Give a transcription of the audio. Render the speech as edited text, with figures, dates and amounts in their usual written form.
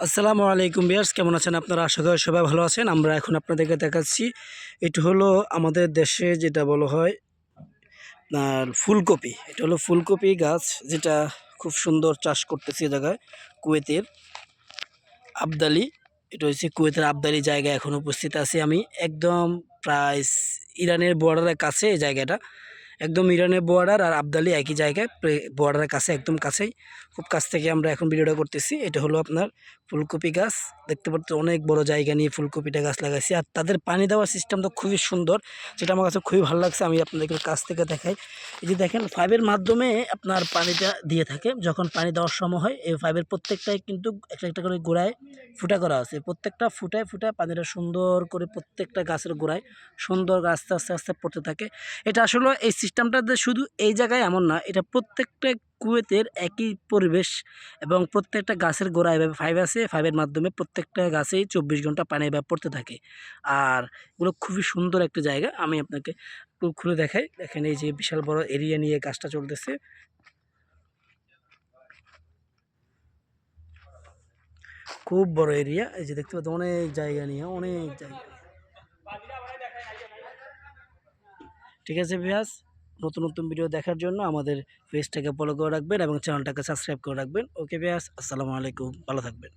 আসসালামু আলাইকুম ভিউয়ার্স, কেমন আছেন আপনারা? আশা করি সবাই ভালো আছেন। আমরা এখন আপনাদেরকে দেখাচ্ছি, এটা হলো আমাদের দেশে যেটা বলা হয় আপনার ফুলকপি। এটা হলো ফুলকপি গাছ, যেটা খুব সুন্দর চাষ করতেছে এই জায়গায় কুয়েতের আবদালি। এটা হচ্ছে কুয়েতের আবদালি জায়গায় এখন উপস্থিত আছি আমি, একদম প্রায় ইরানের বর্ডারের কাছে এই জায়গাটা। একদম ইরানের বর্ডার আর আবদালি একই জায়গায়, বর্ডারের কাছে, একদম কাছেই। খুব কাছ থেকে আমরা এখন ভিডিওটা করতেছি। এটা হলো আপনার ফুলকপি গাছ। দেখতে পাচ্ছি অনেক বড় জায়গা নিয়ে ফুলকপিটা গাছ লাগাইছি, আর তাদের পানি দেওয়ার সিস্টেমটা খুবই সুন্দর, যেটা আমার কাছে খুবই ভালো লাগছে। আমি আপনাদেরকে কাছ থেকে দেখাই। এই যে দেখেন, পাইপের মাধ্যমে আপনার পানিটা দিয়ে থাকে। যখন পানি দেওয়ার সময় হয়, এই পাইপের প্রত্যেকটাই কিন্তু একটা একটা করে গোড়ায় ফুটা করা আছে। প্রত্যেকটা ফুটায় ফুটায় পানিটা সুন্দর করে প্রত্যেকটা গাছের গোড়ায় সুন্দর আস্তে আস্তে আস্তে পড়তে থাকে। এটা আসলে এই সিস্টেমটা যে শুধু এই জায়গায় এমন না, এটা প্রত্যেকটা কুয়েতের একই পরিবেশ, এবং প্রত্যেকটা গাছের গোড়ায় এভাবে পাইপ আছে। পাইপের মাধ্যমে প্রত্যেকটা গাছেই 24 ঘন্টা পানি এভাবে পড়তে থাকে। আর এগুলো খুবই সুন্দর একটা জায়গা। আমি আপনাকে একটু খুলে দেখাই। দেখেন, এই যে বিশাল বড় এরিয়া নিয়ে কাজটা চলতেছে, খুব বড় এরিয়া। এই যে দেখতে পাচ্ছেন, অনেক জায়গা নিয়ে, অনেক জায়গা। ঠিক আছে ভিউয়ার্স, নতুন নতুন ভিডিও দেখার জন্য আমাদের পেজটাকে ফলো করে রাখবেন এবং চ্যানেলটাকে সাবস্ক্রাইব করে রাখবেন। ওকে ভিউয়ার্স, আসসালামু আলাইকুম, ভালো থাকবেন।